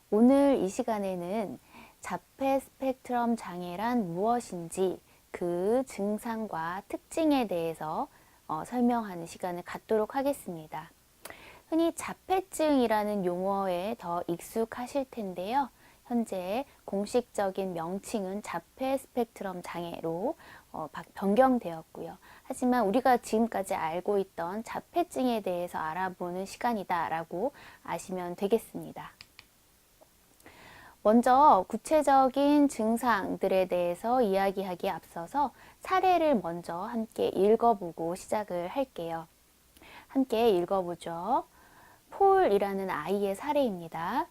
오늘 이 시간에는 자폐 스펙트럼 장애란 무엇인지 그 증상과 특징에 대해서 설명하는 시간을 갖도록 하겠습니다. 흔히 자폐증이라는 용어에 더 익숙하실 텐데요. 현재 공식적인 명칭은 자폐 스펙트럼 장애로 변경되었고요. 하지만 우리가 지금까지 알고 있던 자폐증에 대해서 알아보는 시간이다라고 아시면 되겠습니다. 먼저 구체적인 증상들에 대해서 이야기하기에 앞서서 사례를 먼저 함께 읽어보고 시작을 할게요. 함께 읽어보죠. 폴이라는 아이의 사례입니다.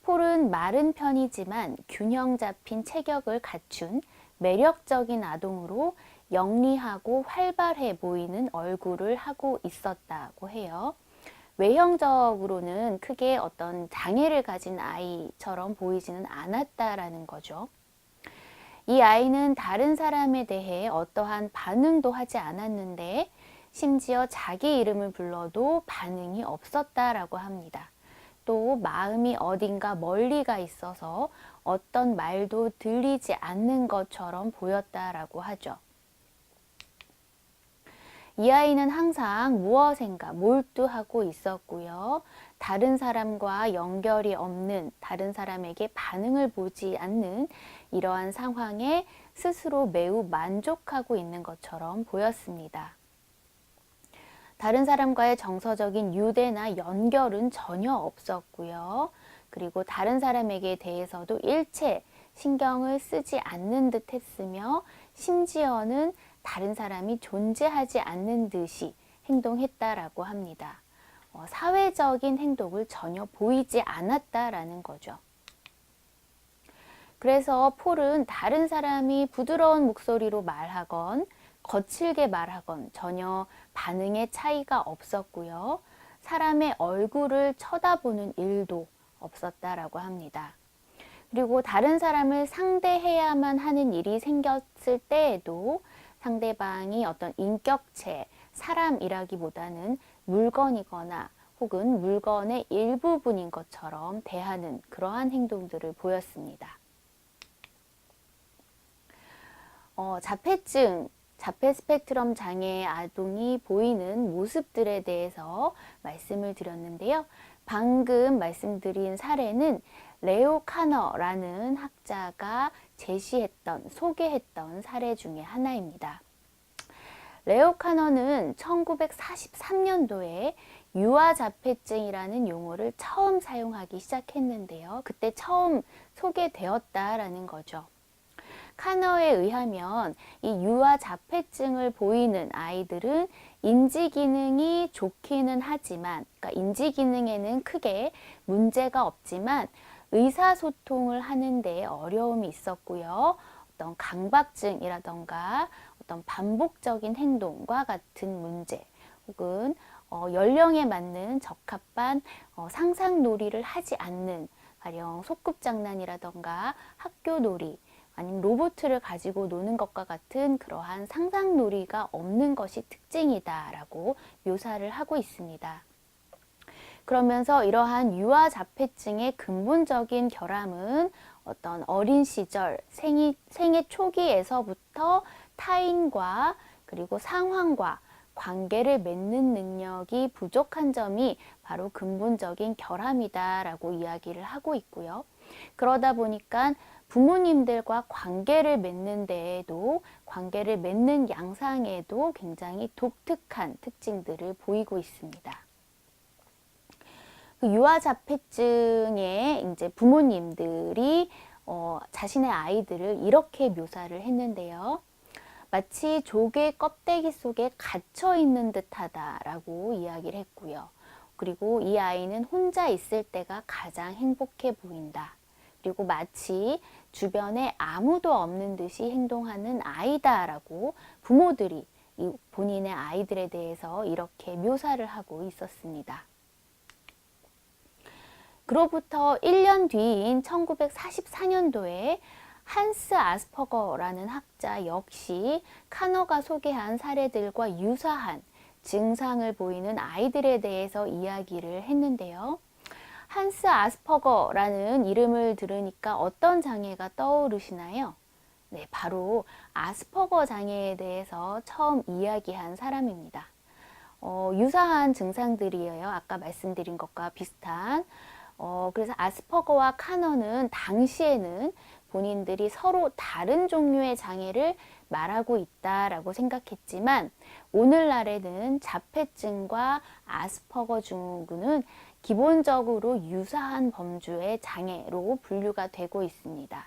폴은 마른 편이지만 균형 잡힌 체격을 갖춘 매력적인 아동으로 영리하고 활발해 보이는 얼굴을 하고 있었다고 해요. 외형적으로는 크게 어떤 장애를 가진 아이처럼 보이지는 않았다라는 거죠. 이 아이는 다른 사람에 대해 어떠한 반응도 하지 않았는데 심지어 자기 이름을 불러도 반응이 없었다라고 합니다. 또 마음이 어딘가 멀리 가 있어서 어떤 말도 들리지 않는 것처럼 보였다라고 하죠. 이 아이는 항상 무엇인가 몰두하고 있었고요. 다른 사람과 연결이 없는, 다른 사람에게 반응을 보지 않는 이러한 상황에 스스로 매우 만족하고 있는 것처럼 보였습니다. 다른 사람과의 정서적인 유대나 연결은 전혀 없었고요. 그리고 다른 사람에게 대해서도 일체 신경을 쓰지 않는 듯 했으며 심지어는 다른 사람이 존재하지 않는 듯이 행동했다라고 합니다. 사회적인 행동을 전혀 보이지 않았다라는 거죠. 그래서 폴은 다른 사람이 부드러운 목소리로 말하건 거칠게 말하건 전혀 반응의 차이가 없었고요. 사람의 얼굴을 쳐다보는 일도 없었다라고 합니다. 그리고 다른 사람을 상대해야만 하는 일이 생겼을 때에도 상대방이 어떤 인격체, 사람이라기보다는 물건이거나 혹은 물건의 일부분인 것처럼 대하는 그러한 행동들을 보였습니다. 자폐증, 자폐 스펙트럼 장애 아동이 보이는 모습들에 대해서 말씀을 드렸는데요. 방금 말씀드린 사례는 레오 카너라는 학자가 소개했던 사례 중에 하나입니다. 레오 카너는 1943년도에 유아자폐증이라는 용어를 처음 사용하기 시작했는데요. 그때 처음 소개되었다라는 거죠. 카너에 의하면 이 유아자폐증을 보이는 아이들은 인지기능이 좋기는 하지만, 그러니까 인지기능에는 크게 문제가 없지만 의사소통을 하는 데 어려움이 있었고요. 어떤 강박증이라던가 어떤 반복적인 행동과 같은 문제 혹은 연령에 맞는 적합한 상상놀이를 하지 않는 가령 소꿉장난이라던가 학교놀이 아니면 로봇을 가지고 노는 것과 같은 그러한 상상놀이가 없는 것이 특징이다라고 묘사를 하고 있습니다. 그러면서 이러한 유아자폐증의 근본적인 결함은 어떤 어린 시절 생애 초기에서부터 타인과 그리고 상황과 관계를 맺는 능력이 부족한 점이 바로 근본적인 결함이다라고 이야기를 하고 있고요. 그러다 보니까 부모님들과 관계를 맺는 데에도 관계를 맺는 양상에도 굉장히 독특한 특징들을 보이고 있습니다. 그 유아자폐증의 이제 부모님들이 자신의 아이들을 이렇게 묘사를 했는데요. 마치 조개 껍데기 속에 갇혀 있는 듯하다라고 이야기를 했고요. 그리고 이 아이는 혼자 있을 때가 가장 행복해 보인다. 그리고 마치 주변에 아무도 없는 듯이 행동하는 아이다라고 부모들이 본인의 아이들에 대해서 이렇게 묘사를 하고 있었습니다. 그로부터 1년 뒤인 1944년도에 한스 아스퍼거라는 학자 역시 카너가 소개한 사례들과 유사한 증상을 보이는 아이들에 대해서 이야기를 했는데요. 한스 아스퍼거라는 이름을 들으니까 어떤 장애가 떠오르시나요? 네, 바로 아스퍼거 장애에 대해서 처음 이야기한 사람입니다. 유사한 증상들이에요. 아까 말씀드린 것과 비슷한. 그래서 아스퍼거와 카너는 당시에는 본인들이 서로 다른 종류의 장애를 말하고 있다라고 생각했지만 오늘날에는 자폐증과 아스퍼거 증후군은 기본적으로 유사한 범주의 장애로 분류가 되고 있습니다.